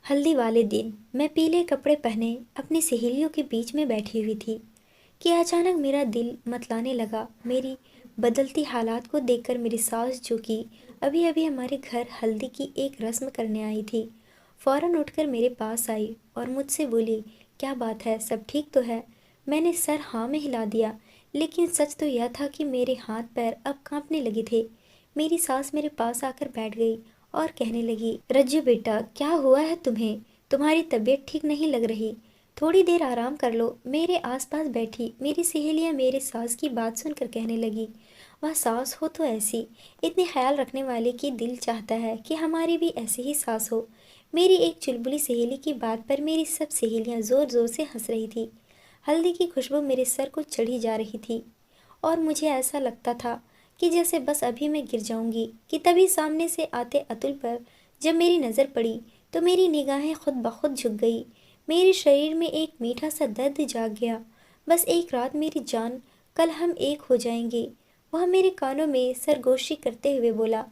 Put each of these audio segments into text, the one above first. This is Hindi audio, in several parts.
हल्दी वाले दिन मैं पीले कपड़े पहने अपनी सहेलियों के बीच में बैठी हुई थी कि अचानक मेरा दिल मतलाने लगा। मेरी बदलती हालात को देखकर मेरी सास, जो कि अभी अभी हमारे घर हल्दी की एक रस्म करने आई थी, फौरन उठकर मेरे पास आई और मुझसे बोली, क्या बात है, सब ठीक तो है? मैंने सर हाँ में हिला दिया, लेकिन सच तो यह था कि मेरे हाथ पैर अब कांपने लगे थे। मेरी सास मेरे पास आकर बैठ गई और कहने लगी, रज्जू बेटा, क्या हुआ है तुम्हें? तुम्हारी तबीयत ठीक नहीं लग रही, थोड़ी देर आराम कर लो। मेरे आसपास बैठी मेरी सहेलियां मेरे सास की बात सुनकर कहने लगी, वह सास हो तो ऐसी, इतने ख्याल रखने वाले कि दिल चाहता है कि हमारी भी ऐसी ही सास हो। मेरी एक चुलबुली सहेली की बात पर मेरी सब सहेलियां जोर जोर से हंस रही थी। हल्दी की खुशबू मेरे सर को चढ़ी जा रही थी और मुझे ऐसा लगता था कि जैसे बस अभी मैं गिर जाऊंगी कि तभी सामने से आते अतुल पर जब मेरी नज़र पड़ी तो मेरी निगाहें खुद ब खुद झुक गई। मेरे शरीर में एक मीठा सा दर्द जाग गया। बस एक रात मेरी जान, कल हम एक हो जाएंगे। वह मेरे कानों में सरगोशी करते हुए बोला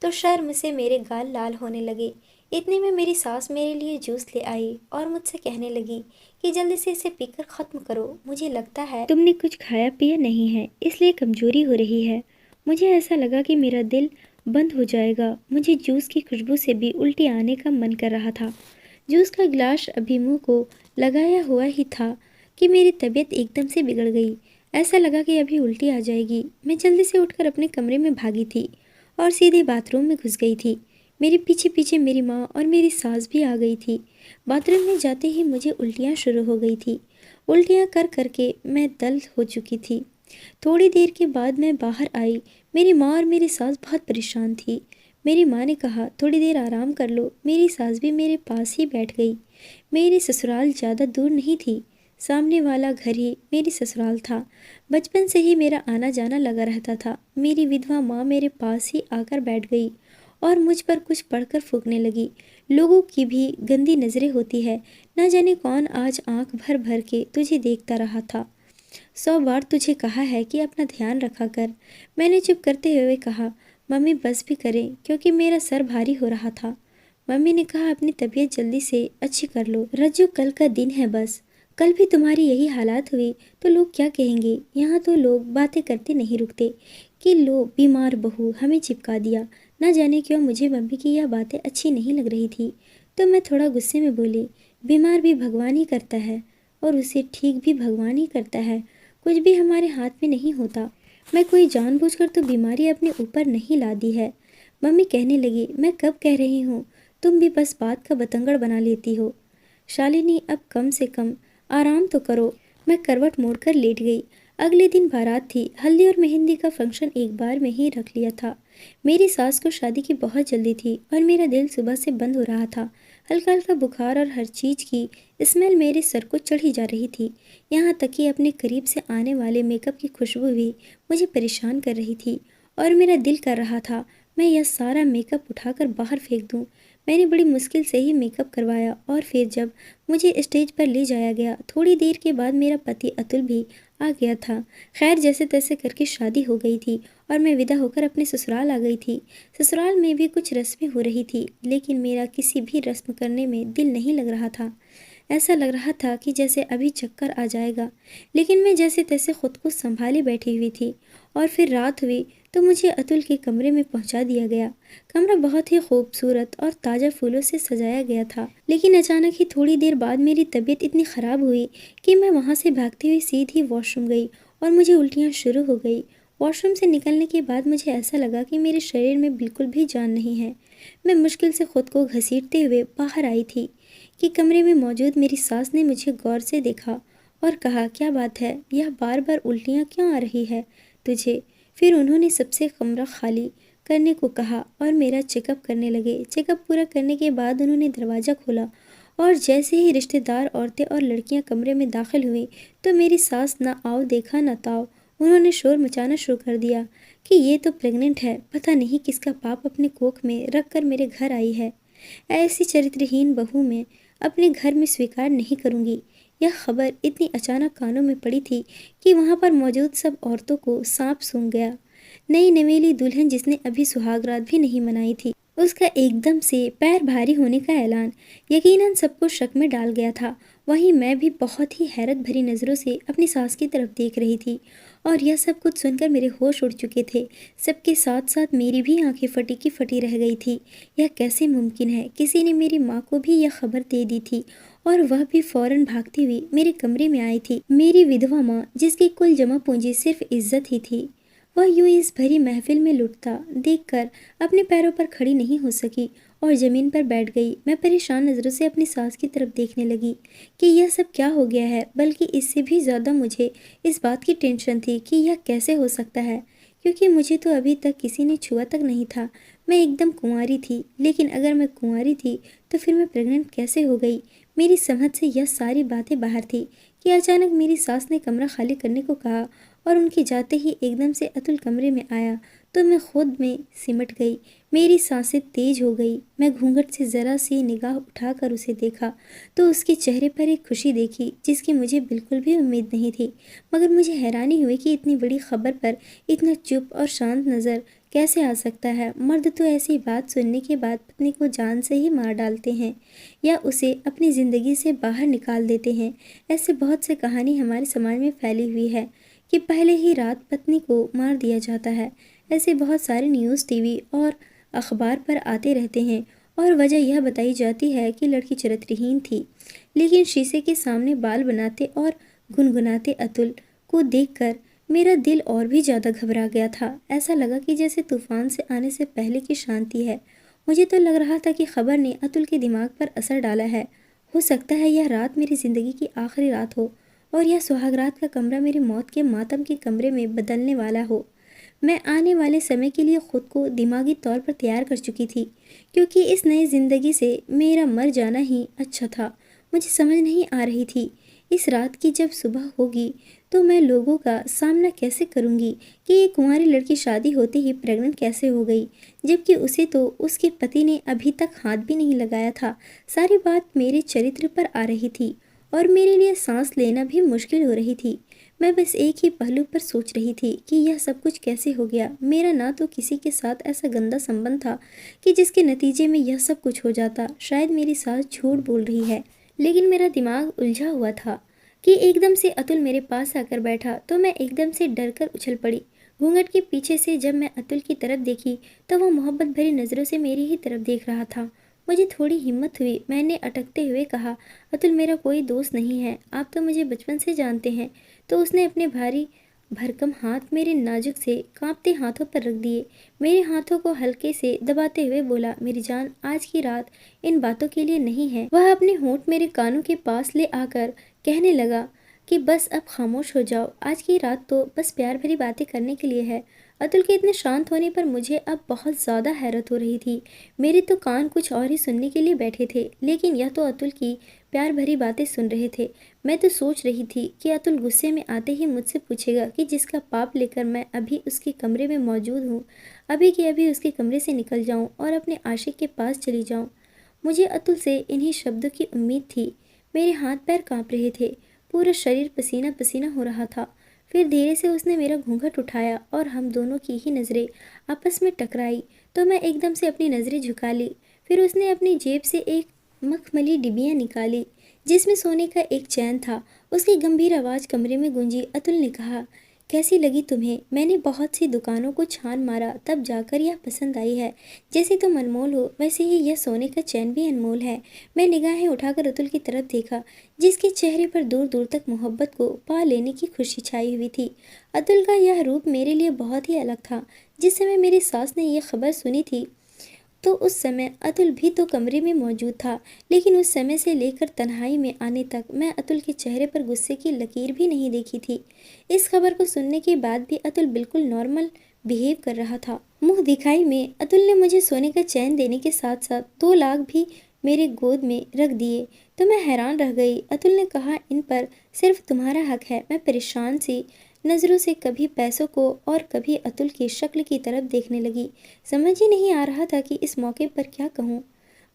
तो शर्म से मेरे गाल लाल होने लगे। इतने में मेरी सास मेरे लिए जूस ले आई और मुझसे कहने लगी कि जल्दी से इसे पीकर ख़त्म करो। मुझे लगता है तुमने कुछ खाया पिया नहीं है, इसलिए कमजोरी हो रही है। मुझे ऐसा लगा कि मेरा दिल बंद हो जाएगा। मुझे जूस की खुशबू से भी उल्टी आने का मन कर रहा था। जूस का गिलास अभी मुंह को लगाया हुआ ही था कि मेरी तबीयत एकदम से बिगड़ गई। ऐसा लगा कि अभी उल्टी आ जाएगी। मैं जल्दी से उठकर अपने कमरे में भागी थी और सीधे बाथरूम में घुस गई थी। मेरे पीछे पीछे मेरी माँ और मेरी सास भी आ गई थी। बाथरूम में जाते ही मुझे उल्टियाँ शुरू हो गई थी। उल्टियाँ कर करके मैं दल हो चुकी थी। थोड़ी देर के बाद मैं बाहर आई। मेरी माँ और मेरी सास बहुत परेशान थी। मेरी माँ ने कहा, थोड़ी देर आराम कर लो। मेरी सास भी मेरे पास ही बैठ गई। मेरी ससुराल ज़्यादा दूर नहीं थी, सामने वाला घर ही मेरी ससुराल था। बचपन से ही मेरा आना जाना लगा रहता था। मेरी विधवा माँ मेरे पास ही आकर बैठ गई और मुझ पर कुछ पढ़कर फूंकने लगी। लोगों की भी गंदी नज़रें होती है, न जाने कौन आज आंख भर भर के तुझे देखता रहा था। 100 बार तुझे कहा है कि अपना ध्यान रखा कर। मैंने चुप करते हुए कहा, मम्मी बस भी करें, क्योंकि मेरा सर भारी हो रहा था। मम्मी ने कहा, अपनी तबीयत जल्दी से अच्छी कर लो रज्जू, कल का दिन है बस। कल भी तुम्हारी यही हालात हुई तो लोग क्या कहेंगे? यहाँ तो लोग बातें करते नहीं रुकते कि लो बीमार बहू हमें चिपका दिया। न जाने क्यों मुझे मम्मी की यह बातें अच्छी नहीं लग रही थी, तो मैं थोड़ा गुस्से में बोली, बीमार भी भगवान ही करता है और उसे ठीक भी भगवान ही करता है। कुछ भी हमारे हाथ में नहीं होता। मैं कोई जानबूझकर तो बीमारी अपने ऊपर नहीं ला दी है। मम्मी कहने लगी, मैं कब कह रही हूँ, तुम भी बस बात का बतंगड़ बना लेती हो। शालिनी, अब कम से कम आराम तो करो। मैं करवट मोड़कर लेट गई। अगले दिन बारात थी। हल्दी और मेहंदी का फंक्शन एक बार में ही रख लिया था। मेरी सास को शादी की बहुत जल्दी थी और मेरा दिल सुबह से बंद हो रहा था। हल्का हल्का बुखार और हर चीज़ की स्मेल मेरे सर को चढ़ी जा रही थी। यहाँ तक कि अपने करीब से आने वाले मेकअप की खुशबू भी मुझे परेशान कर रही थी और मेरा दिल कर रहा था मैं यह सारा मेकअप उठाकर बाहर फेंक दूँ। मैंने बड़ी मुश्किल से ही मेकअप करवाया और फिर जब मुझे स्टेज पर ले जाया गया, थोड़ी देर के बाद मेरा पति अतुल भी आ गया था। खैर, जैसे तैसे करके शादी हो गई थी और मैं विदा होकर अपने ससुराल आ गई थी। ससुराल में भी कुछ रस्में हो रही थी, लेकिन मेरा किसी भी रस्म करने में दिल नहीं लग रहा था। ऐसा लग रहा था कि जैसे अभी चक्कर आ जाएगा, लेकिन मैं जैसे तैसे खुद को संभाले बैठी हुई थी। और फिर रात हुई तो मुझे अतुल के कमरे में पहुंचा दिया गया। कमरा बहुत ही खूबसूरत और ताज़ा फूलों से सजाया गया था, लेकिन अचानक ही थोड़ी देर बाद मेरी तबीयत इतनी ख़राब हुई कि मैं वहां से भागती हुई सीधी वॉशरूम गई और मुझे उल्टियाँ शुरू हो गई। वॉशरूम से निकलने के बाद मुझे ऐसा लगा कि मेरे शरीर में बिल्कुल भी जान नहीं है। मैं मुश्किल से खुद को घसीटते हुए बाहर आई थी कि कमरे में मौजूद मेरी सास ने मुझे गौर से देखा और कहा, क्या बात है, यह बार बार उल्टियाँ क्यों आ रही है तुझे? फिर उन्होंने सबसे कमरा खाली करने को कहा और मेरा चेकअप करने लगे। चेकअप पूरा करने के बाद उन्होंने दरवाज़ा खोला और जैसे ही रिश्तेदार औरतें और लड़कियां कमरे में दाखिल हुई तो मेरी सास ना आओ देखा ना ताओ। उन्होंने शोर मचाना शुरू कर दिया कि ये तो प्रेग्नेंट है, पता नहीं किसका पाप अपने कोख में रख कर मेरे घर आई है। ऐसी चरित्रहीन बहू मैं अपने घर में स्वीकार नहीं करूंगी। यह खबर इतनी अचानक कानों में पड़ी थी कि वहां पर मौजूद सब औरतों को सांप सूंघ गया। नई नवेली दुल्हन जिसने अभी सुहागरात भी नहीं मनाई थी, उसका एकदम से पैर भारी होने का ऐलान यकीनन सबको शक में डाल गया था। वहीं मैं भी बहुत ही हैरत भरी नज़रों से अपनी सास की तरफ देख रही थी और यह सब कुछ सुनकर मेरे होश उड़ चुके थे। सबके साथ साथ मेरी भी आंखें फटी की फटी रह गई थी। यह कैसे मुमकिन है? किसी ने मेरी माँ को भी यह खबर दे दी थी और वह भी फौरन भागती हुई मेरे कमरे में आई थी। मेरी विधवा माँ, जिसकी कुल जमा पूंजी सिर्फ इज्जत ही थी, वह यूं इस भरी महफिल में लुटता देखकर अपने पैरों पर खड़ी नहीं हो सकी और ज़मीन पर बैठ गई। मैं परेशान नज़रों से अपनी सास की तरफ देखने लगी कि यह सब क्या हो गया है। बल्कि इससे भी ज़्यादा मुझे इस बात की टेंशन थी कि यह कैसे हो सकता है, क्योंकि मुझे तो अभी तक किसी ने छुआ तक नहीं था। मैं एकदम कुंवारी थी, लेकिन अगर मैं कुंवारी थी तो फिर मैं प्रेग्नेंट कैसे हो गई? मेरी समझ से यह सारी बातें बाहर थी कि अचानक मेरी सास ने कमरा खाली करने को कहा और उनके जाते ही एकदम से अतुल कमरे में आया तो मैं खुद में सिमट गई। मेरी सांसें तेज हो गई। मैं घूंघट से ज़रा सी निगाह उठाकर उसे देखा तो उसके चेहरे पर एक खुशी देखी जिसकी मुझे बिल्कुल भी उम्मीद नहीं थी। मगर मुझे हैरानी हुई कि इतनी बड़ी खबर पर इतना चुप और शांत नज़र कैसे आ सकता है। मर्द तो ऐसी बात सुनने के बाद पत्नी को जान से ही मार डालते हैं या उसे अपनी ज़िंदगी से बाहर निकाल देते हैं। ऐसे बहुत से कहानी हमारे समाज में फैली हुई है कि पहले ही रात पत्नी को मार दिया जाता है। ऐसे बहुत सारे न्यूज़, टीवी और अखबार पर आते रहते हैं और वजह यह बताई जाती है कि लड़की चरित्रहीन थी। लेकिन शीशे के सामने बाल बनाते और गुनगुनाते अतुल को देखकर मेरा दिल और भी ज़्यादा घबरा गया था। ऐसा लगा कि जैसे तूफान से आने से पहले की शांति है। मुझे तो लग रहा था कि खबर ने अतुल के दिमाग पर असर डाला है। हो सकता है यह रात मेरी ज़िंदगी की आखिरी रात हो और यह सुहागरात का कमरा मेरी मौत के मातम के कमरे में बदलने वाला हो। मैं आने वाले समय के लिए खुद को दिमागी तौर पर तैयार कर चुकी थी, क्योंकि इस नई ज़िंदगी से मेरा मर जाना ही अच्छा था। मुझे समझ नहीं आ रही थी इस रात की जब सुबह होगी तो मैं लोगों का सामना कैसे करूंगी कि एक कुंवारी लड़की शादी होते ही प्रेग्नेंट कैसे हो गई, जबकि उसे तो उसके पति ने अभी तक हाथ भी नहीं लगाया था। सारी बात मेरे चरित्र पर आ रही थी और मेरे लिए सांस लेना भी मुश्किल हो रही थी। मैं बस एक ही पहलू पर सोच रही थी कि यह सब कुछ कैसे हो गया। मेरा ना तो किसी के साथ ऐसा गंदा संबंध था कि जिसके नतीजे में यह सब कुछ हो जाता। शायद मेरी सास झूठ बोल रही है, लेकिन मेरा दिमाग उलझा हुआ था कि एकदम से अतुल मेरे पास आकर बैठा तो मैं एकदम से डर कर उछल पड़ी। घूंघट के पीछे से जब मैं अतुल की तरफ देखी तो वह मोहब्बत भरी नज़रों से मेरी ही तरफ देख रहा था। मुझे थोड़ी हिम्मत हुई। मैंने अटकते हुए कहा, अतुल मेरा कोई दोस्त नहीं है, आप तो मुझे बचपन से जानते हैं। तो उसने अपने भारी भरकम हाथ मेरे नाजुक से कांपते हाथों पर रख दिए। मेरे हाथों को हल्के से दबाते हुए बोला, मेरी जान, आज की रात इन बातों के लिए नहीं है। वह अपने होंठ मेरे कानों के पास ले आकर कहने लगा कि बस अब खामोश हो जाओ, आज की रात तो बस प्यार भरी बातें करने के लिए है। अतुल के इतने शांत होने पर मुझे अब बहुत ज़्यादा हैरत हो रही थी। मेरे तो कान कुछ और ही सुनने के लिए बैठे थे, लेकिन यह तो अतुल की प्यार भरी बातें सुन रहे थे। मैं तो सोच रही थी कि अतुल गुस्से में आते ही मुझसे पूछेगा कि जिसका पाप लेकर मैं अभी उसके कमरे में मौजूद हूँ, अभी के अभी उसके कमरे से निकल जाऊँ और अपने आशिक के पास चली जाऊँ। मुझे अतुल से इन्हीं शब्दों की उम्मीद थी। मेरे हाथ पैर कांप रहे थे, पूरा शरीर पसीना पसीना हो रहा था। फिर धीरे से उसने मेरा घूंघट उठाया और हम दोनों की ही नज़रें आपस में टकराई तो मैं एकदम से अपनी नज़रें झुका ली। फिर उसने अपनी जेब से एक मखमली डिबिया निकाली जिसमें सोने का एक चैन था। उसकी गंभीर आवाज़ कमरे में गूंजी। अतुल ने कहा, कैसी लगी तुम्हें? मैंने बहुत सी दुकानों को छान मारा, तब जाकर यह पसंद आई है। जैसे तुम अनमोल हो वैसे ही यह सोने का चैन भी अनमोल है। मैं निगाहें उठाकर अतुल की तरफ देखा, जिसके चेहरे पर दूर दूर तक मोहब्बत को पा लेने की खुशी छाई हुई थी। अतुल का यह रूप मेरे लिए बहुत ही अलग था। जिस समय मेरी सास ने यह खबर सुनी थी तो उस समय अतुल भी तो कमरे में मौजूद था, लेकिन उस समय से लेकर तन्हाई में आने तक मैं अतुल के चेहरे पर गुस्से की लकीर भी नहीं देखी थी। इस खबर को सुनने के बाद भी अतुल बिल्कुल नॉर्मल बिहेव कर रहा था। मुंह दिखाई में अतुल ने मुझे सोने का चैन देने के साथ साथ 2 लाख भी मेरे गोद में रख दिए तो मैं हैरान रह गई। अतुल ने कहा, इन पर सिर्फ तुम्हारा हक है। मैं परेशान सी नज़रों से कभी पैसों को और कभी अतुल की शक्ल की तरफ देखने लगी। समझ ही नहीं आ रहा था कि इस मौके पर क्या कहूँ।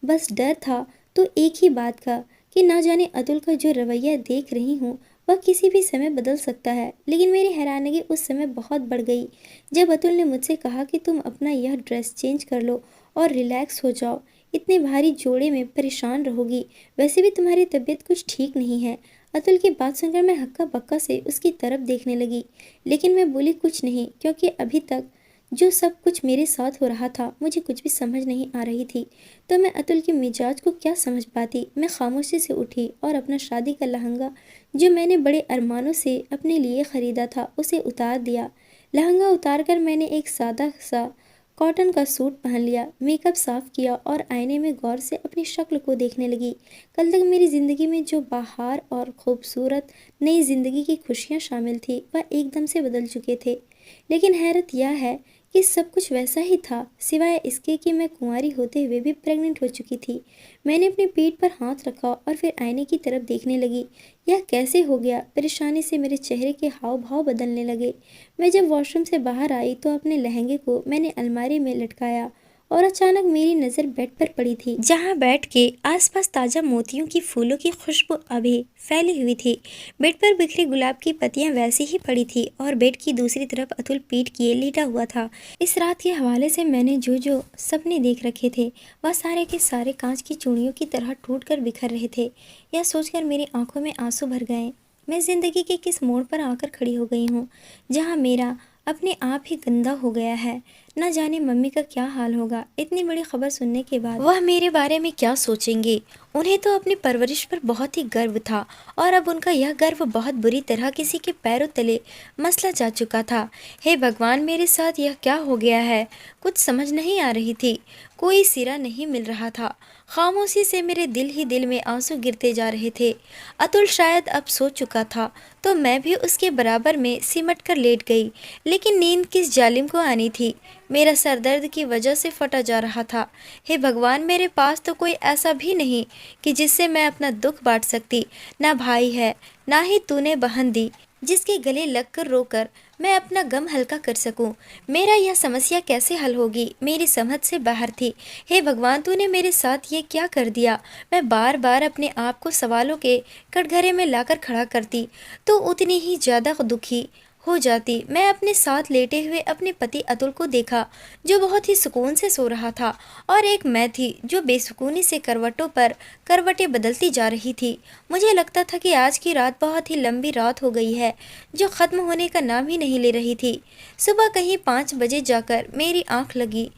बस डर था तो एक ही बात का कि ना जाने अतुल का जो रवैया देख रही हूँ वह किसी भी समय बदल सकता है। लेकिन मेरी हैरानगी उस समय बहुत बढ़ गई जब अतुल ने मुझसे कहा कि तुम अपना यह ड्रेस चेंज कर लो और रिलैक्स हो जाओ। इतने भारी जोड़े में परेशान रहोगी, वैसे भी तुम्हारी तबीयत कुछ ठीक नहीं है। अतुल की बात सुनकर मैं हक्का बक्का से उसकी तरफ देखने लगी, लेकिन मैं बोली कुछ नहीं, क्योंकि अभी तक जो सब कुछ मेरे साथ हो रहा था मुझे कुछ भी समझ नहीं आ रही थी। तो मैं अतुल के मिजाज को क्या समझ पाती। मैं खामोशी से उठी और अपना शादी का लहंगा, जो मैंने बड़े अरमानों से अपने लिए ख़रीदा था, उसे उतार दिया। लहंगा उतारकर मैंने एक सादा सा कॉटन का सूट पहन लिया, मेकअप साफ किया और आईने में गौर से अपनी शक्ल को देखने लगी। कल तक मेरी ज़िंदगी में जो बहार और खूबसूरत नई ज़िंदगी की खुशियाँ शामिल थी, वह एकदम से बदल चुके थे। लेकिन हैरत यह है कि सब कुछ वैसा ही था, सिवाय इसके कि मैं कुंवारी होते हुए भी प्रेग्नेंट हो चुकी थी। मैंने अपनी पीठ पर हाथ रखा और फिर आईने की तरफ देखने लगी। यह कैसे हो गया? परेशानी से मेरे चेहरे के हाव भाव बदलने लगे। मैं जब वॉशरूम से बाहर आई तो अपने लहंगे को मैंने अलमारी में लटकाया और अचानक मेरी नज़र बेड पर पड़ी थी, जहाँ बैठ के आसपास ताज़ा मोतियों की फूलों की खुशबू अभी फैली हुई थी। बेड पर बिखरी गुलाब की पत्तियां वैसी ही पड़ी थी और बेड की दूसरी तरफ अतुल पीठ किए लेटा हुआ था। इस रात के हवाले से मैंने जो जो सपने देख रखे थे, वह सारे के सारे कांच की चूड़ियों की तरह टूट कर बिखर रहे थे। यह सोचकर मेरी आंखों में आंसू भर गए। मैं जिंदगी के किस मोड़ पर आकर खड़ी हो गई हूँ, जहाँ मेरा अपने आप ही गंदा हो गया है। न जाने मम्मी का क्या हाल होगा। इतनी बड़ी खबर सुनने के बाद वह मेरे बारे में क्या सोचेंगे। उन्हें तो अपनी परवरिश पर बहुत ही गर्व था और अब उनका यह गर्व बहुत बुरी तरह किसी के पैरों तले मसला जा चुका था। हे भगवान, मेरे साथ यह क्या हो गया है? कुछ समझ नहीं आ रही थी, कोई सिरा नहीं मिल रहा था। खामोशी से मेरे दिल ही दिल में आंसू गिरते जा रहे थे। अतुल शायद अब सो चुका था तो मैं भी उसके बराबर में सिमट कर लेट गई, लेकिन नींद किस जालिम को आनी थी। मेरा सर दर्द की वजह से फटा जा रहा था। हे भगवान, मेरे पास तो कोई ऐसा भी नहीं कि जिससे मैं अपना दुख बांट सकती। ना भाई है, ना ही तूने बहन दी जिसके गले लगकर रोकर मैं अपना गम हल्का कर सकूं। मेरा यह समस्या कैसे हल होगी, मेरी समझ से बाहर थी। हे भगवान, तूने मेरे साथ ये क्या कर दिया? मैं बार बार अपने आप को सवालों के कटघरे में लाकर खड़ा करती तो उतनी ही ज़्यादा दुखी हो जाती। मैं अपने साथ लेटे हुए अपने पति अतुल को देखा, जो बहुत ही सुकून से सो रहा था, और एक मैं थी जो बेसुकूनी से करवटों पर करवटें बदलती जा रही थी। मुझे लगता था कि आज की रात बहुत ही लंबी रात हो गई है, जो ख़त्म होने का नाम ही नहीं ले रही थी। सुबह कहीं 5 बजे जाकर मेरी आंख लगी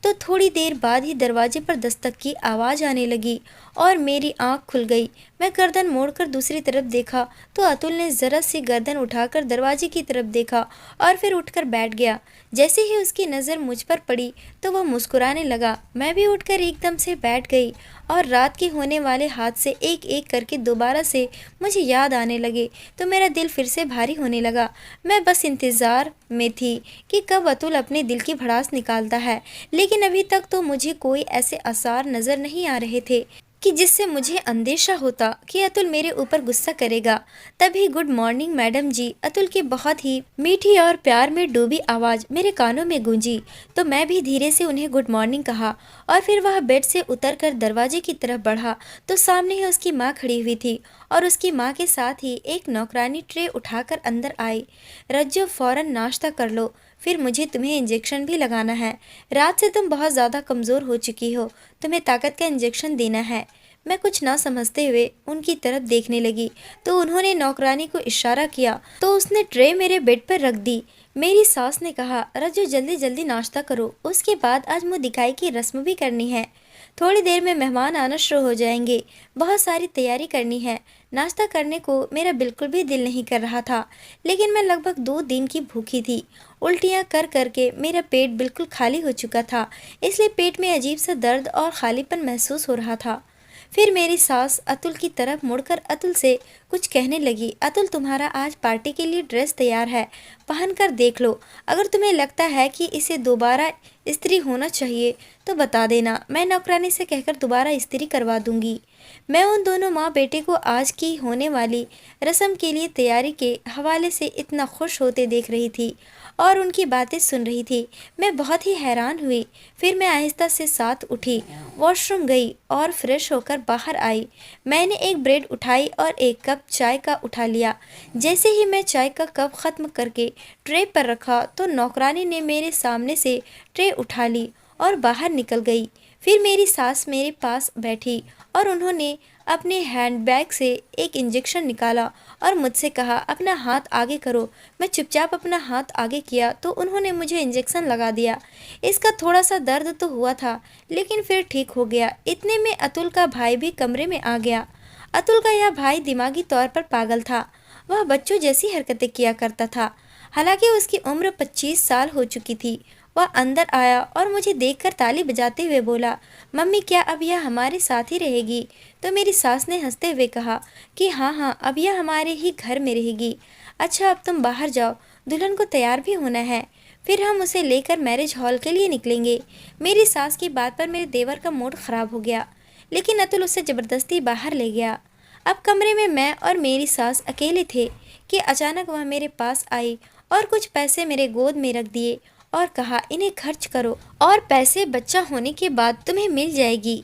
तो थोड़ी देर बाद ही दरवाजे पर दस्तक की आवाज़ आने लगी और मेरी आंख खुल गई। मैं गर्दन मोड़कर दूसरी तरफ देखा तो अतुल ने ज़रा सी गर्दन उठाकर दरवाजे की तरफ देखा और फिर उठकर बैठ गया। जैसे ही उसकी नज़र मुझ पर पड़ी तो वह मुस्कुराने लगा। मैं भी उठकर एकदम से बैठ गई और रात के होने वाले हादसे एक एक करके दोबारा से मुझे याद आने लगे तो मेरा दिल फिर से भारी होने लगा। मैं बस इंतज़ार में थी कि कब अतुल अपने दिल की भड़ास निकालता है, लेकिन अभी तक तो मुझे कोई ऐसे आसार नज़र नहीं आ रहे थे कि जिससे मुझे अंदेशा होता कि अतुल मेरे ऊपर गुस्सा करेगा। तभी गुड मॉर्निंग मैडम जी, अतुल की बहुत ही मीठी और प्यार में डूबी आवाज़ मेरे कानों में गूंजी तो मैं भी धीरे से उन्हें गुड मॉर्निंग कहा और फिर वह बेड से उतरकर दरवाजे की तरफ बढ़ा तो सामने ही उसकी माँ खड़ी हुई थी और उसकी माँ के साथ ही एक नौकरानी ट्रे उठाकर अंदर आई। रज्जो, फौरन नाश्ता कर लो, फिर मुझे तुम्हें इंजेक्शन भी लगाना है। रात से तुम बहुत ज़्यादा कमज़ोर हो चुकी हो, तुम्हें ताकत का इंजेक्शन देना है। मैं कुछ ना समझते हुए उनकी तरफ देखने लगी तो उन्होंने नौकरानी को इशारा किया तो उसने ट्रे मेरे बेड पर रख दी। मेरी सास ने कहा, रज्जो जल्दी जल्दी नाश्ता करो, उसके बाद आज मुँह दिखाई की रस्म भी करनी है। थोड़ी देर में मेहमान आना शुरू हो जाएंगे, बहुत सारी तैयारी करनी है। नाश्ता करने को मेरा बिल्कुल भी दिल नहीं कर रहा था, लेकिन मैं लगभग 2 दिन की भूखी थी। उल्टियाँ कर करके मेरा पेट बिल्कुल खाली हो चुका था, इसलिए पेट में अजीब सा दर्द और खालीपन महसूस हो रहा था। फिर मेरी सास अतुल की तरफ मुड़कर अतुल से कुछ कहने लगी। अतुल, तुम्हारा आज पार्टी के लिए ड्रेस तैयार है, पहन कर देख लो। अगर तुम्हें लगता है कि इसे दोबारा इस्त्री होना चाहिए तो बता देना, मैं नौकरानी से कहकर दोबारा इस्त्री करवा दूंगी। मैं उन दोनों माँ बेटे को आज की होने वाली रस्म के लिए तैयारी के हवाले से इतना खुश होते देख रही थी और उनकी बातें सुन रही थी। मैं बहुत ही हैरान हुई। फिर मैं आहिस्ता से साथ उठी, वॉशरूम गई और फ्रेश होकर बाहर आई। मैंने एक ब्रेड उठाई और एक कप चाय का उठा लिया। जैसे ही मैं चाय का कप ख़त्म करके ट्रे पर रखा तो नौकरानी ने मेरे सामने से ट्रे उठा ली और बाहर निकल गई। फिर मेरी सास मेरे पास बैठी और उन्होंने अपने हैंडबैग से एक इंजेक्शन निकाला और मुझसे कहा, अपना हाथ आगे करो। मैं चुपचाप अपना हाथ आगे किया तो उन्होंने मुझे इंजेक्शन लगा दिया। इसका थोड़ा सा दर्द तो हुआ था, लेकिन फिर ठीक हो गया। इतने में अतुल का भाई भी कमरे में आ गया। अतुल का यह भाई दिमागी तौर पर पागल था। वह बच्चों जैसी हरकतें किया करता था। हालांकि उसकी उम्र 25 साल हो चुकी थी। वह अंदर आया और मुझे देखकर ताली बजाते हुए बोला, मम्मी क्या अब यह हमारे साथ ही रहेगी? तो मेरी सास ने हंसते हुए कहा कि हाँ हाँ, अब यह हमारे ही घर में रहेगी। अच्छा, अब तुम बाहर जाओ, दुल्हन को तैयार भी होना है, फिर हम उसे लेकर मैरिज हॉल के लिए निकलेंगे। मेरी सास की बात पर मेरे देवर का मूड खराब हो गया, लेकिन अतुल उसे ज़बरदस्ती बाहर ले गया। अब कमरे में मैं और मेरी सास अकेले थे कि अचानक वह मेरे पास आई और कुछ पैसे मेरे गोद में रख दिए और कहा, इन्हें खर्च करो और पैसे बच्चा होने के बाद तुम्हें मिल जाएगी।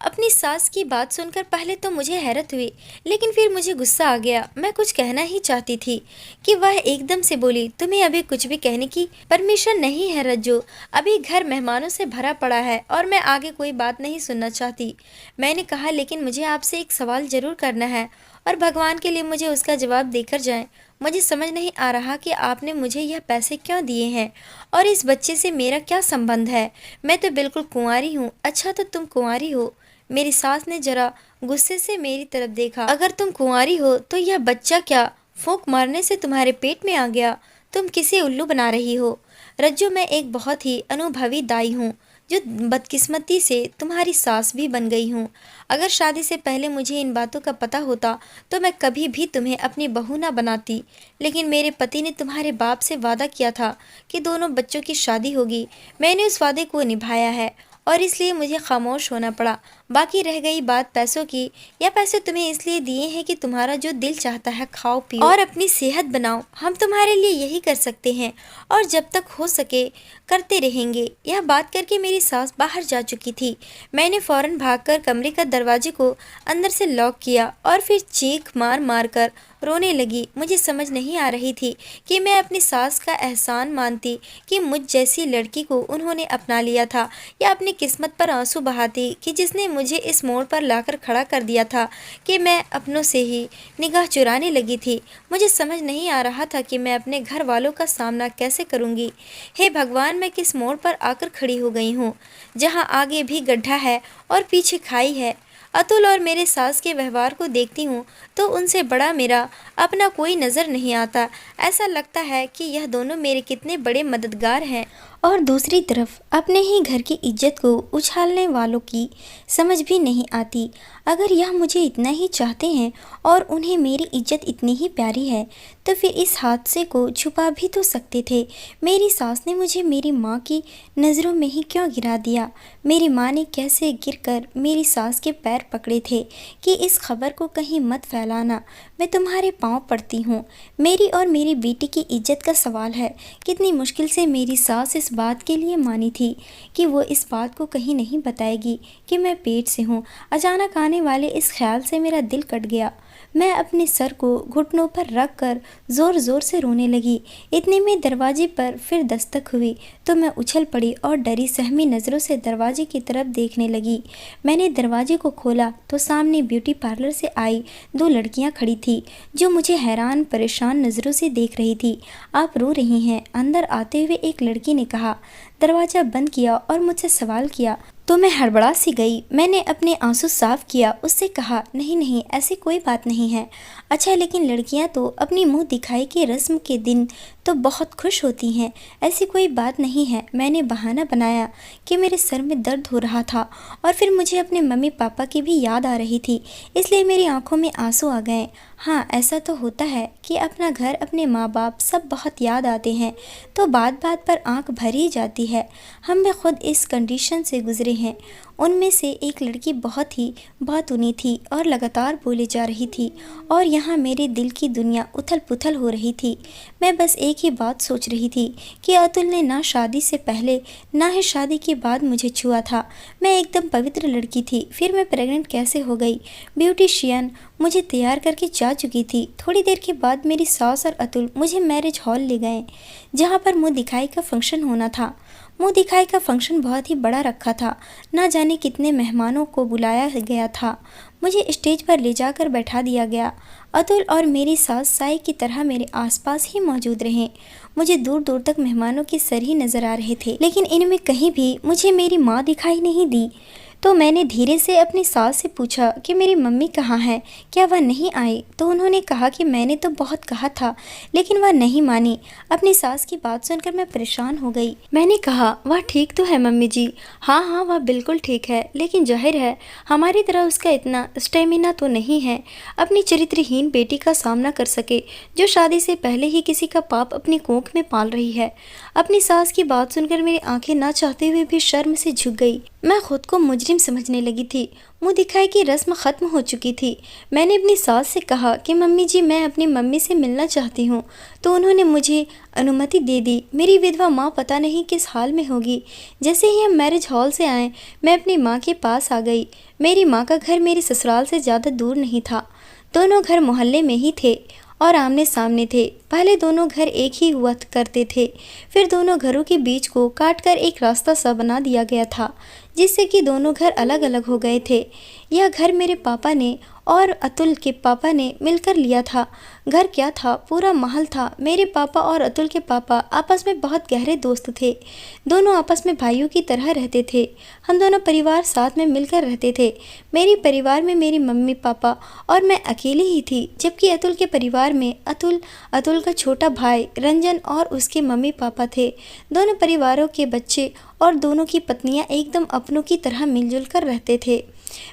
अपनी सास की बात सुनकर पहले तो मुझे हैरत हुई, लेकिन फिर मुझे गुस्सा आ गया। मैं कुछ कहना ही चाहती थी कि वह एकदम से बोली, तुम्हें अभी कुछ भी कहने की परमिशन नहीं है रज्जू। अभी घर मेहमानों से भरा पड़ा है और मैं आगे कोई बात नहीं सुनना चाहती। मैंने कहा, लेकिन मुझे आपसे एक सवाल जरूर करना है और भगवान के लिए मुझे उसका जवाब देकर जाएं। मुझे समझ नहीं आ रहा कि आपने मुझे यह पैसे क्यों दिए हैं और इस बच्चे से मेरा क्या संबंध है। मैं तो बिल्कुल कुंवारी हूँ। अच्छा, तो तुम कुंवारी हो? मेरी सास ने जरा गुस्से से मेरी तरफ देखा। अगर तुम कुंवारी हो तो यह बच्चा क्या फूंक मारने से तुम्हारे पेट में आ गया? तुम किसे उल्लू बना रही हो? रज्जू, मैं एक बहुत ही अनुभवी दाई हूँ, जो बदकिस्मती से तुम्हारी सास भी बन गई हूँ। अगर शादी से पहले मुझे इन बातों का पता होता तो मैं कभी भी तुम्हें अपनी बहू ना बनाती। लेकिन मेरे पति ने तुम्हारे बाप से वादा किया था कि दोनों बच्चों की शादी होगी। मैंने उस वादे को निभाया है और इसलिए मुझे खामोश होना पड़ा। बाकी रह गई बात पैसों की, या पैसे तुम्हें इसलिए दिए हैं कि तुम्हारा जो दिल चाहता है खाओ पियो और अपनी सेहत बनाओ। हम तुम्हारे लिए यही कर सकते हैं और जब तक हो सके करते रहेंगे। यह बात करके मेरी सास बाहर जा चुकी थी। मैंने फौरन भागकर कमरे का दरवाजे को अंदर से लॉक किया और फिर चीख मार मार कर रोने लगी। मुझे समझ नहीं आ रही थी कि मैं अपनी सास का एहसान मानती कि मुझ जैसी लड़की को उन्होंने अपना लिया था, या अपनी किस्मत पर आंसू बहाती कि जिसने मुझे इस मोड़ पर लाकर खड़ा कर दिया था कि मैं अपनों से ही निगाह चुराने लगी थी। मुझे समझ नहीं आ रहा था कि मैं अपने घर वालों का सामना कैसे करूंगी। हे भगवान, मैं किस मोड़ पर आकर खड़ी हो गई हूँ, जहाँ आगे भी गड्ढा है और पीछे खाई है। अतुल और मेरे सास के व्यवहार को देखती हूँ तो उनसे बड़ा मेरा अपना कोई नज़र नहीं आता। ऐसा लगता है कि यह दोनों मेरे कितने बड़े मददगार हैं। और दूसरी तरफ अपने ही घर की इज्जत को उछालने वालों की समझ भी नहीं आती। अगर यह मुझे इतना ही चाहते हैं और उन्हें मेरी इज्जत इतनी ही प्यारी है तो फिर इस हादसे को छुपा भी तो सकते थे। मेरी सास ने मुझे मेरी माँ की नज़रों में ही क्यों गिरा दिया? मेरी माँ ने कैसे गिरकर मेरी सास के पैर पकड़े थे कि इस खबर को कहीं मत फैलाना, मैं तुम्हारे पाँव पड़ती हूँ। मेरी और मेरी बेटी की इज्जत का सवाल है। कितनी मुश्किल से मेरी सास इस बात के लिए मानी थी कि वो इस बात को कहीं नहीं बताएगी कि मैं पेट से हूँ। अचानक आने वाले इस ख्याल से मेरा दिल कट गया। मैं अपने सर को घुटनों पर रख कर ज़ोर ज़ोर से रोने लगी। इतने में दरवाजे पर फिर दस्तक हुई तो मैं उछल पड़ी और डरी सहमी नज़रों से दरवाजे की तरफ देखने लगी। मैंने दरवाजे को खोला तो सामने ब्यूटी पार्लर से आई दो लड़कियां खड़ी थी जो मुझे हैरान परेशान नज़रों से देख रही थी। आप रो रही हैं? अंदर आते हुए एक लड़की ने कहा। दरवाज़ा बंद किया और मुझसे सवाल किया तो मैं हड़बड़ा सी गई। मैंने अपने आंसू साफ किया, उससे कहा, नहीं नहीं, ऐसी कोई बात नहीं है। अच्छा, लेकिन लड़कियां तो अपनी मुंह दिखाई की रस्म के दिन तो बहुत खुश होती हैं, ऐसी कोई बात नहीं है। मैंने बहाना बनाया कि मेरे सर में दर्द हो रहा था और फिर मुझे अपने मम्मी पापा की भी याद आ रही थी, इसलिए मेरी आंखों में आंसू आ गए। हाँ, ऐसा तो होता है कि अपना घर, अपने माँ बाप सब बहुत याद आते हैं तो बात बात पर आंख भर ही जाती है। हम भी खुद इस कंडीशन से गुजरे हैं। उनमें से एक लड़की बहुत ही बातूनी थी और लगातार बोले जा रही थी और यहाँ मेरे दिल की दुनिया उथल पुथल हो रही थी। मैं बस एक ही बात सोच रही थी कि अतुल ने ना शादी से पहले ना ही शादी के बाद मुझे छुआ था। मैं एकदम पवित्र लड़की थी, फिर मैं प्रेग्नेंट कैसे हो गई? ब्यूटिशियन मुझे तैयार करके जा चुकी थी। थोड़ी देर के बाद मेरी सास और अतुल मुझे मैरिज हॉल ले गए जहाँ पर मुँह दिखाई का फंक्शन होना था। मुंह दिखाई का फंक्शन बहुत ही बड़ा रखा था। ना जाने कितने मेहमानों को बुलाया गया था। मुझे स्टेज पर ले जाकर बैठा दिया गया। अतुल और मेरी सास साई की तरह मेरे आसपास ही मौजूद रहे। मुझे दूर दूर तक मेहमानों के सर ही नजर आ रहे थे, लेकिन इनमें कहीं भी मुझे मेरी माँ दिखाई नहीं दी। तो मैंने धीरे से अपनी सास से पूछा कि मेरी मम्मी कहाँ है, क्या वह नहीं आई? तो उन्होंने कहा कि मैंने तो बहुत कहा था, लेकिन वह नहीं मानी। अपनी सास की बात सुनकर मैं परेशान हो गई। मैंने कहा, वह ठीक तो है मम्मी जी। हाँ हाँ, वह बिल्कुल ठीक है, लेकिन जाहिर है हमारी तरह उसका इतना स्टेमिना तो नहीं है अपनी चरित्रहीन बेटी का सामना कर सके, जो शादी से पहले ही किसी का पाप अपनी कोख में पाल रही है। अपनी सास की बात सुनकर मेरी आंखें ना चाहते हुए भी शर्म से झुक गई। मैं खुद को मुजरिम समझने लगी थी। मुंह दिखाई की रस्म खत्म हो चुकी थी। मैंने अपनी सास से कहा कि मम्मी जी, मैं अपनी मम्मी से मिलना चाहती हूँ। तो उन्होंने मुझे अनुमति दे दी। मेरी विधवा माँ पता नहीं किस हाल में होगी। जैसे ही हम मैरिज हॉल से आए, मैं अपनी माँ के पास आ गई। मेरी माँ का घर मेरे ससुराल से ज़्यादा दूर नहीं था। दोनों घर मोहल्ले में ही थे और आमने सामने थे। पहले दोनों घर एक ही हुआ करते थे, फिर दोनों घरों के बीच को काटकर एक रास्ता सा बना दिया गया था, जिससे कि दोनों घर अलग अलग हो गए थे। यह घर मेरे पापा ने और अतुल के पापा ने मिलकर लिया था। घर क्या था, पूरा महल था। मेरे पापा और अतुल के पापा आपस में बहुत गहरे दोस्त थे। दोनों आपस में भाइयों की तरह रहते थे। हम दोनों परिवार साथ में मिलकर रहते थे। मेरे परिवार में मेरी मम्मी पापा और मैं अकेली ही थी, जबकि अतुल के परिवार में अतुल का छोटा भाई रंजन और उसके मम्मी पापा थे। दोनों परिवारों के बच्चे और दोनों की पत्नियां एकदम अपनों की तरह मिलजुल कर रहते थे।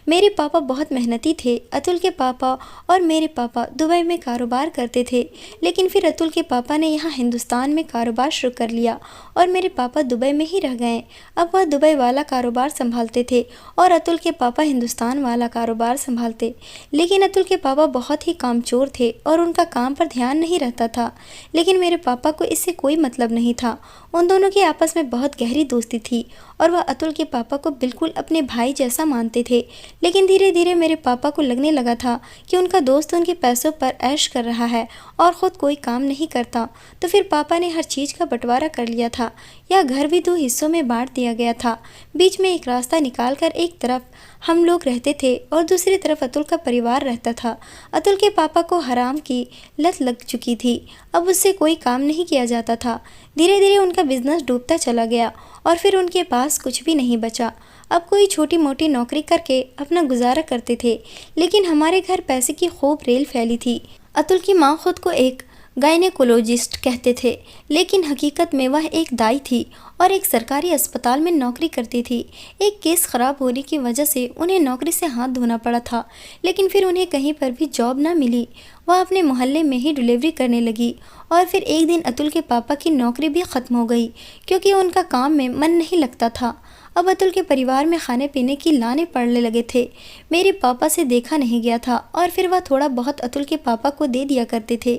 मेरे पापा बहुत मेहनती थे। अतुल के पापा और मेरे पापा दुबई में कारोबार करते थे, लेकिन फिर अतुल के पापा ने यहाँ हिंदुस्तान में कारोबार शुरू कर लिया और मेरे पापा दुबई में ही रह गए। अब वह दुबई वाला कारोबार संभालते थे और अतुल के पापा हिंदुस्तान वाला कारोबार संभालते। लेकिन अतुल के पापा बहुत ही कामचोर थे और उनका काम पर ध्यान नहीं रहता था, लेकिन मेरे पापा को इससे कोई मतलब नहीं था। उन दोनों की आपस में बहुत गहरी दोस्ती थी और वह अतुल के पापा को बिल्कुल अपने भाई जैसा मानते थे। लेकिन धीरे धीरे मेरे पापा को लगने लगा था कि उनका दोस्त उनके पैसों पर ऐश कर रहा है और ख़ुद कोई काम नहीं करता। तो फिर पापा ने हर चीज़ का बंटवारा कर लिया था। यह घर भी 2 हिस्सों में बांट दिया गया था। बीच में एक रास्ता निकालकर एक तरफ हम लोग रहते थे और दूसरी तरफ अतुल का परिवार रहता था। अतुल के पापा को हराम की लत लग चुकी थी। अब उससे कोई काम नहीं किया जाता था। धीरे धीरे उनका बिजनेस डूबता चला गया और फिर उनके पास कुछ भी नहीं बचा। अब कोई छोटी मोटी नौकरी करके अपना गुजारा करते थे, लेकिन हमारे घर पैसे की खूब रेल फैली थी। अतुल की माँ खुद को एक गायनेकोलॉजिस्ट कहते थे, लेकिन हकीकत में वह एक दाई थी और एक सरकारी अस्पताल में नौकरी करती थी। एक केस ख़राब होने की वजह से उन्हें नौकरी से हाथ धोना पड़ा था, लेकिन फिर उन्हें कहीं पर भी जॉब ना मिली। वह अपने मोहल्ले में ही डिलीवरी करने लगी और फिर एक दिन अतुल के पापा की नौकरी भी ख़त्म हो गई, क्योंकि उनका काम में मन नहीं लगता था। अब अतुल के परिवार में खाने पीने की लाने पड़ने लगे थे। मेरे पापा से देखा नहीं गया था और फिर वह थोड़ा बहुत अतुल के पापा को दे दिया करते थे।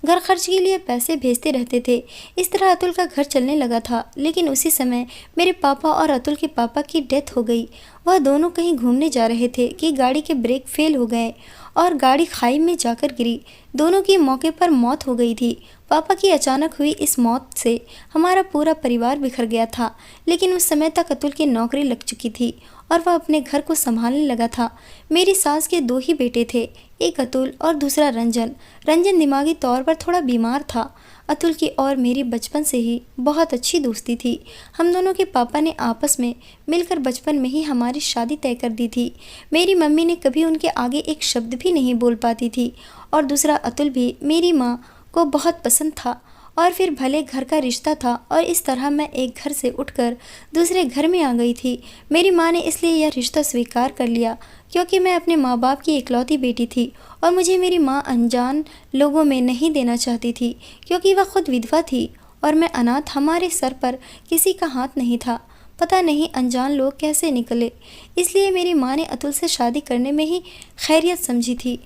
घर खर्च के लिए पैसे भेजते रहते थे। इस तरह अतुल का घर चलने लगा था। लेकिन उसी समय मेरे पापा और अतुल के पापा की डेथ हो गई। वह दोनों कहीं घूमने जा रहे थे कि गाड़ी के ब्रेक फेल हो गए और गाड़ी खाई में जाकर गिरी। दोनों की मौके पर मौत हो गई थी। पापा की अचानक हुई इस मौत से हमारा पूरा परिवार बिखर गया था, लेकिन उस समय तक अतुल की नौकरी लग चुकी थी और वह अपने घर को संभालने लगा था। मेरी सास के 2 ही बेटे थे, एक अतुल और दूसरा रंजन। रंजन दिमागी तौर पर थोड़ा बीमार था। अतुल की और मेरी बचपन से ही बहुत अच्छी दोस्ती थी। हम दोनों के पापा ने आपस में मिलकर बचपन में ही हमारी शादी तय कर दी थी। मेरी मम्मी ने कभी उनके आगे एक शब्द भी नहीं बोल पाती थी और दूसरा अतुल भी मेरी माँ को बहुत पसंद था और फिर भले घर का रिश्ता था और इस तरह मैं एक घर से उठकर दूसरे घर में आ गई थी। मेरी माँ ने इसलिए यह रिश्ता स्वीकार कर लिया क्योंकि मैं अपने माँ बाप की इकलौती बेटी थी और मुझे मेरी माँ अनजान लोगों में नहीं देना चाहती थी, क्योंकि वह खुद विधवा थी और मैं अनाथ। हमारे सर पर किसी का हाथ नहीं था। पता नहीं अनजान लोग कैसे निकले। इसलिए मेरी माँ ने अतुल से शादी करने में ही खैरियत समझी थी।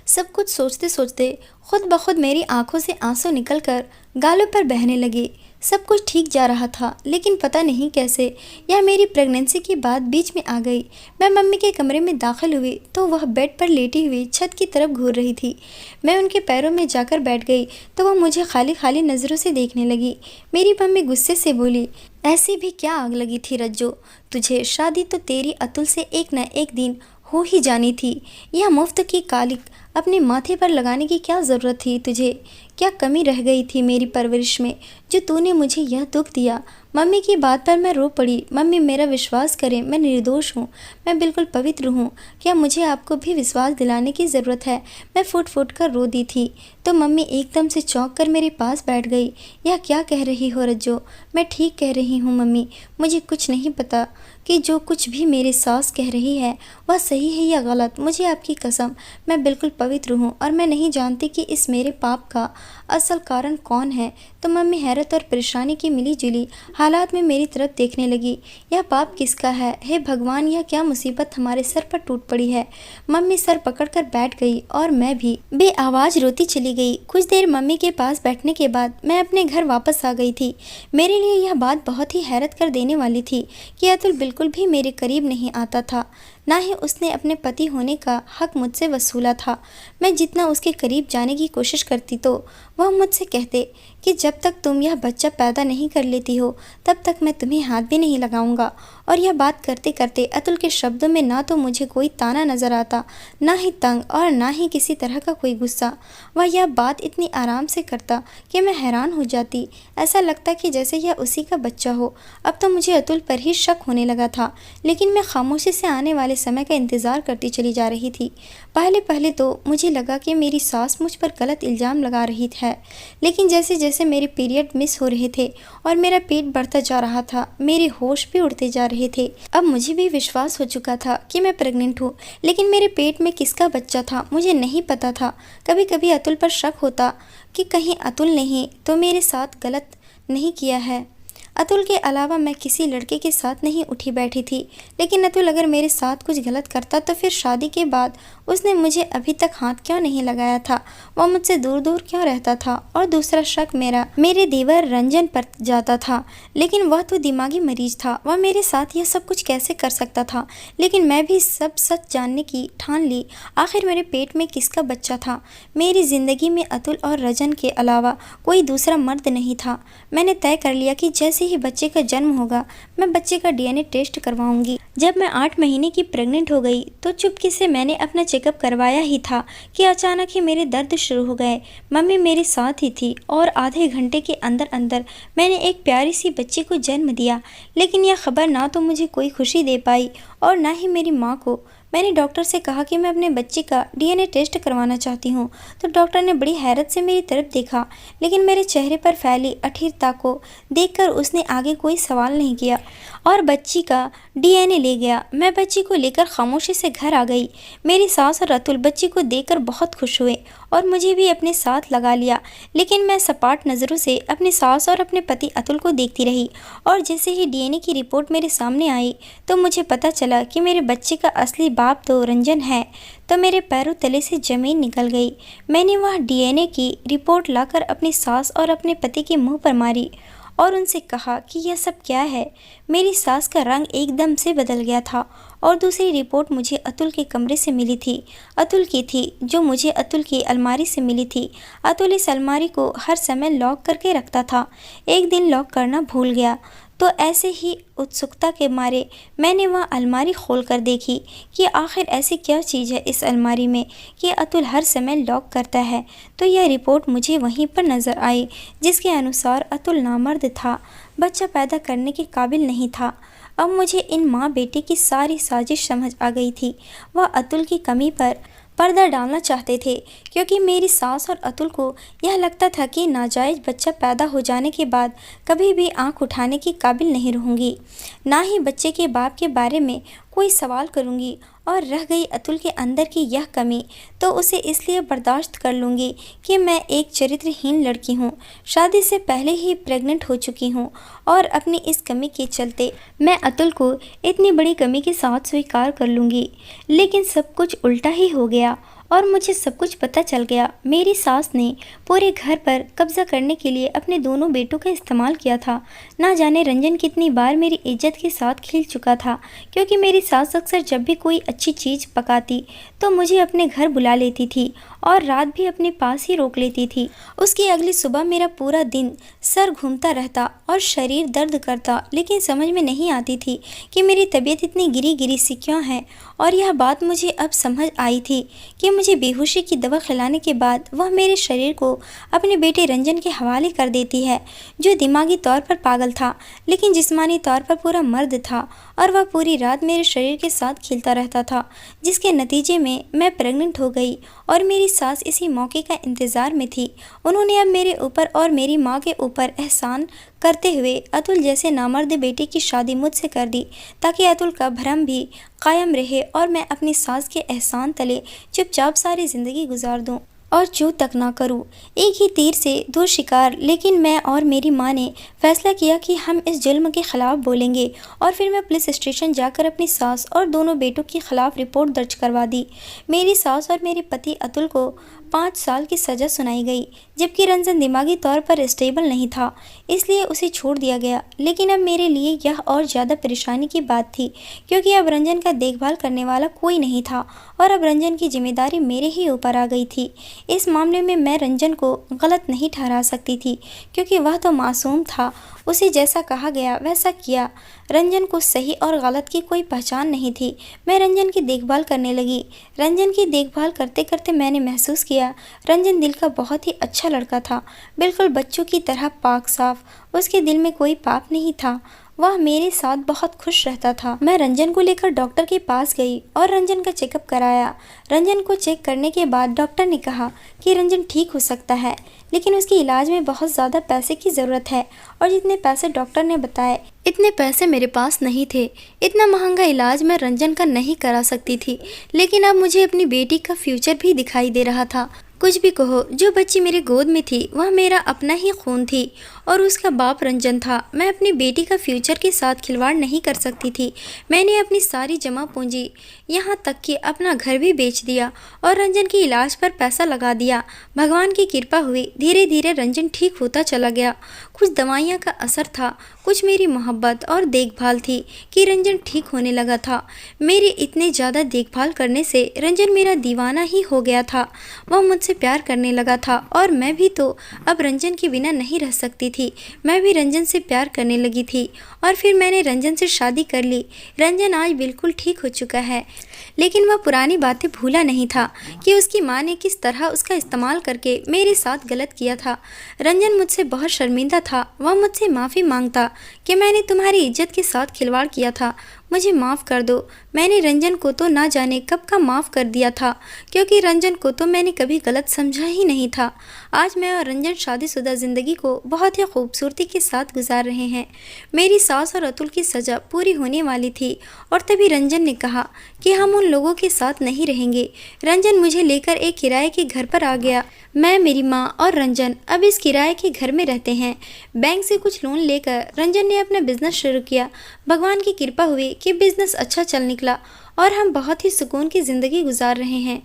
सब कुछ सोचते सोचते खुद ब खुद मेरी आंखों से आंसू निकलकर गालों पर बहने लगे। सब कुछ ठीक जा रहा था, लेकिन पता नहीं कैसे यह मेरी प्रेगनेंसी की बात बीच में आ गई। मैं मम्मी के कमरे में दाखिल हुई तो वह बेड पर लेटी हुई छत की तरफ घूर रही थी। मैं उनके पैरों में जाकर बैठ गई तो वह मुझे खाली खाली नज़रों से देखने लगी। मेरी मम्मी गुस्से से बोली, ऐसी भी क्या आग लगी थी रज्जो तुझे? शादी तो तेरी अतुल से एक न एक दिन हो ही जानी थी। यह मुफ्त की कालिक अपने माथे पर लगाने की क्या ज़रूरत थी तुझे? क्या कमी रह गई थी मेरी परवरिश में जो तूने मुझे यह दुख दिया? मम्मी की बात पर मैं रो पड़ी। मम्मी, मेरा विश्वास करें, मैं निर्दोष हूँ, मैं बिल्कुल पवित्र हूँ। क्या मुझे आपको भी विश्वास दिलाने की ज़रूरत है? मैं फूट फूट कर रो दी थी तो मम्मी एकदम से चौंक कर मेरे पास बैठ गई। यह क्या कह रही हो रज्जो? मैं ठीक कह रही हूँ मम्मी, मुझे कुछ नहीं पता कि जो कुछ भी मेरी सास कह रही है वह सही है या गलत। मुझे आपकी कसम, मैं बिल्कुल पवित्र हूँ और मैं नहीं जानती कि इस मेरे पाप का असल कारण कौन है। तो मम्मी हैरत और परेशानी की मिली जुली हालात में मेरी तरफ देखने लगी। यह पाप किसका है? हे भगवान, यह क्या मुसीबत हमारे सर पर टूट पड़ी है? मम्मी सर पकड़कर बैठ गई और मैं भी बेआवाज़ रोती चली गई। कुछ देर मम्मी के पास बैठने के बाद मैं अपने घर वापस आ गई थी। मेरे लिए यह बात बहुत ही हैरत कर देने वाली थी कि अतुल बिल्कुल भी मेरे करीब नहीं आता था, ना ही उसने अपने पति होने का हक मुझसे वसूला था। मैं जितना उसके करीब जाने की कोशिश करती तो वह मुझसे कहते कि जब तक तुम यह बच्चा पैदा नहीं कर लेती हो तब तक मैं तुम्हें हाथ भी नहीं लगाऊंगा। और यह बात करते करते अतुल के शब्दों में ना तो मुझे कोई ताना नज़र आता, ना ही तंग और ना ही किसी तरह का कोई गुस्सा। वह यह बात इतनी आराम से करता कि मैं हैरान हो जाती। ऐसा लगता कि जैसे यह उसी का बच्चा हो। अब तो मुझे अतुल पर ही शक होने लगा था, लेकिन मैं खामोशी से आने वाले समय का इंतज़ार करती चली जा रही थी। पहले पहले तो मुझे लगा कि मेरी सास मुझ पर गलत इल्ज़ाम लगा रही है, लेकिन जैसे जैसे मेरे पीरियड मिस हो रहे थे और मेरा पेट बढ़ता जा रहा था, मेरे होश भी उड़ते जा रहे थे। अब मुझे भी विश्वास हो चुका था कि मैं प्रेग्नेंट हूँ, लेकिन मेरे पेट में किसका बच्चा था मुझे नहीं पता था। कभी कभी अतुल पर शक होता कि कहीं अतुल ने ही तो मेरे साथ गलत नहीं किया है। अतुल के अलावा मैं किसी लड़के के साथ नहीं उठी बैठी थी, लेकिन अतुल अगर मेरे साथ कुछ गलत करता तो फिर शादी के बाद उसने मुझे अभी तक हाथ क्यों नहीं लगाया था? वह मुझसे दूर दूर क्यों रहता था? और दूसरा शक मेरे देवर रंजन पर जाता था, लेकिन वह तो दिमागी मरीज था। वह मेरे साथ यह सब कुछ कैसे कर सकता था? लेकिन मैं भी सब सच जानने की ठान ली। आखिर मेरे पेट में किसका बच्चा था? मेरी ज़िंदगी में अतुल और रंजन के अलावा कोई दूसरा मर्द नहीं था। मैंने तय कर लिया कि जैसे ही बच्चे का जन्म होगा मैं बच्चे का डीएनए टेस्ट करवाऊंगी। जब मैं 8 महीने की प्रेग्नेंट हो गई तो चुपके से मैंने अपना चेकअप करवाया ही था कि अचानक ही मेरे दर्द शुरू हो गए। मम्मी मेरे साथ ही थी और आधे घंटे के अंदर अंदर मैंने एक प्यारी सी बच्ची को जन्म दिया। लेकिन यह खबर ना तो मुझे कोई खुशी दे पाई और ना ही मेरी माँ को। मैंने डॉक्टर से कहा कि मैं अपने बच्चे का डीएनए टेस्ट करवाना चाहती हूँ, तो डॉक्टर ने बड़ी हैरत से मेरी तरफ देखा, लेकिन मेरे चेहरे पर फैली अठीरता को देखकर उसने आगे कोई सवाल नहीं किया और बच्ची का डीएनए ले गया। मैं बच्ची को लेकर खामोशी से घर आ गई। मेरी सास और अतुल बच्ची को देखकर बहुत खुश हुए और मुझे भी अपने साथ लगा लिया, लेकिन मैं सपाट नज़रों से अपनी सास और अपने पति अतुल को देखती रही। और जैसे ही डीएनए की रिपोर्ट मेरे सामने आई तो मुझे पता चला कि मेरे बच्चे का असली बाप तो रंजन है, तो मेरे पैरों तले से ज़मीन निकल गई। मैंने वह डीएनए की रिपोर्ट लाकर अपनी सास और अपने पति के मुंह पर मारी और उनसे कहा कि यह सब क्या है। मेरी सास का रंग एकदम से बदल गया था और दूसरी रिपोर्ट मुझे अतुल के कमरे से मिली थी। अतुल की थी, जो मुझे अतुल की अलमारी से मिली थी। अतुल इस अलमारी को हर समय लॉक करके रखता था। एक दिन लॉक करना भूल गया तो ऐसे ही उत्सुकता के मारे मैंने वह अलमारी खोल कर देखी कि आखिर ऐसी क्या चीज़ है इस अलमारी में कि अतुल हर समय लॉक करता है। तो यह रिपोर्ट मुझे वहीं पर नज़र आई, जिसके अनुसार अतुल नामर्द था, बच्चा पैदा करने के काबिल नहीं था। अब मुझे इन माँ बेटे की सारी साजिश समझ आ गई थी। वह अतुल की कमी पर पर्दा डालना चाहते थे, क्योंकि मेरी सास और अतुल को यह लगता था कि नाजायज़ बच्चा पैदा हो जाने के बाद कभी भी आंख उठाने की काबिल नहीं रहूँगी, ना ही बच्चे के बाप के बारे में कोई सवाल करूँगी। और रह गई अतुल के अंदर की यह कमी, तो उसे इसलिए बर्दाश्त कर लूँगी कि मैं एक चरित्रहीन लड़की हूँ, शादी से पहले ही प्रेग्नेंट हो चुकी हूँ और अपनी इस कमी के चलते मैं अतुल को इतनी बड़ी कमी के साथ स्वीकार कर लूँगी। लेकिन सब कुछ उल्टा ही हो गया और मुझे सब कुछ पता चल गया। मेरी सास ने पूरे घर पर कब्जा करने के लिए अपने दोनों बेटों का इस्तेमाल किया था। ना जाने रंजन कितनी बार मेरी इज्जत के साथ खेल चुका था, क्योंकि मेरी सास अक्सर जब भी कोई अच्छी चीज़ पकाती तो मुझे अपने घर बुला लेती थी और रात भी अपने पास ही रोक लेती थी। उसकी अगली सुबह मेरा पूरा दिन सर घूमता रहता और शरीर दर्द करता, लेकिन समझ में नहीं आती थी कि मेरी तबीयत इतनी गिरी गिरी सी क्यों है। और यह बात मुझे अब समझ आई थी कि मुझे बेहोशी की दवा खिलाने के बाद वह मेरे शरीर को अपने बेटे रंजन के हवाले कर देती है, जो दिमागी तौर पर पागल था लेकिन जिस्मानी तौर पर पूरा मर्द था। और वह पूरी रात मेरे शरीर के साथ खेलता रहता था, जिसके नतीजे में मैं प्रेग्नेंट हो गई। और मेरी सास इसी मौके का इंतज़ार में थी। उन्होंने अब मेरे ऊपर और मेरी माँ के ऊपर एहसान करते हुए अतुल जैसे नामर्द बेटे की शादी मुझसे कर दी, ताकि अतुल का भरम भी कायम रहे और मैं अपनी सास के एहसान तले चुपचाप सारी ज़िंदगी गुजार दूं और चूं तक ना करूं। एक ही तीर से दो शिकार। लेकिन मैं और मेरी माँ ने फैसला किया कि हम इस जुल्म के ख़िलाफ़ बोलेंगे। और फिर मैं पुलिस स्टेशन जाकर अपनी सास और दोनों बेटों के ख़िलाफ़ रिपोर्ट दर्ज करवा दी। मेरी सास और मेरे पति अतुल को 5 साल की सज़ा सुनाई गई, जबकि रंजन दिमागी तौर पर स्टेबल नहीं था, इसलिए उसे छोड़ दिया गया। लेकिन अब मेरे लिए यह और ज़्यादा परेशानी की बात थी, क्योंकि अब रंजन का देखभाल करने वाला कोई नहीं था और अब रंजन की जिम्मेदारी मेरे ही ऊपर आ गई थी। इस मामले में मैं रंजन को गलत नहीं ठहरा सकती थी, क्योंकि वह तो मासूम था। उसे जैसा कहा गया वैसा किया। रंजन को सही और गलत की कोई पहचान नहीं थी। मैं रंजन की देखभाल करने लगी। रंजन की देखभाल करते करते मैंने महसूस किया रंजन दिल का बहुत ही अच्छा लड़का था, बिल्कुल बच्चों की तरह पाक साफ। उसके दिल में कोई पाप नहीं था। वह मेरे साथ बहुत खुश रहता था। मैं रंजन को लेकर डॉक्टर के पास गई और रंजन का चेकअप कराया। रंजन को चेक करने के बाद डॉक्टर ने कहा कि रंजन ठीक हो सकता है, लेकिन उसके इलाज में बहुत ज़्यादा पैसे की ज़रूरत है। और जितने पैसे डॉक्टर ने बताए इतने पैसे मेरे पास नहीं थे। इतना महंगा इलाज मैं रंजन का नहीं करा सकती थी। लेकिन अब मुझे अपनी बेटी का फ्यूचर भी दिखाई दे रहा था। कुछ भी कहो, जो बच्ची मेरे गोद में थी वह मेरा अपना ही खून थी और उसका बाप रंजन था। मैं अपनी बेटी का फ्यूचर के साथ खिलवाड़ नहीं कर सकती थी। मैंने अपनी सारी जमा पूंजी, यहाँ तक कि अपना घर भी बेच दिया और रंजन के इलाज पर पैसा लगा दिया। भगवान की कृपा हुई, धीरे धीरे रंजन ठीक होता चला गया। कुछ दवाइयाँ का असर था, कुछ मेरी मोहब्बत और देखभाल थी कि रंजन ठीक होने लगा था। मेरी इतने ज़्यादा देखभाल करने से रंजन मेरा दीवाना ही हो गया था। वह मुझसे प्यार करने लगा था और मैं भी तो अब रंजन के बिना नहीं रह सकती थी। मैं भी रंजन से प्यार करने लगी थी और फिर मैंने रंजन से शादी कर ली। रंजन आज बिल्कुल ठीक हो चुका है, लेकिन वह पुरानी बातें भूला नहीं था कि उसकी माँ ने किस तरह उसका इस्तेमाल करके मेरे साथ गलत किया था। रंजन मुझसे बहुत शर्मिंदा था। वह मुझसे माफ़ी मांगता कि मैंने तुम्हारी इज्जत के साथ खिलवाड़ किया था, मुझे माफ़ कर दो। मैंने रंजन को तो ना जाने कब का माफ़ कर दिया था, क्योंकि रंजन को तो मैंने कभी गलत समझा ही नहीं था। आज मैं और रंजन शादीशुदा ज़िंदगी को बहुत ही खूबसूरती के साथ गुजार रहे हैं। मेरी सास और अतुल की सज़ा पूरी होने वाली थी और तभी रंजन ने कहा कि हम उन लोगों के साथ नहीं रहेंगे। रंजन मुझे लेकर एक किराए के घर पर आ गया। मैं, मेरी माँ और रंजन अब इस किराए के घर में रहते हैं। बैंक से कुछ लोन लेकर रंजन ने अपना बिजनेस शुरू किया। भगवान की कृपा हुई कि बिजनेस अच्छा चल निकला और हम बहुत ही सुकून की ज़िंदगी गुजार रहे हैं।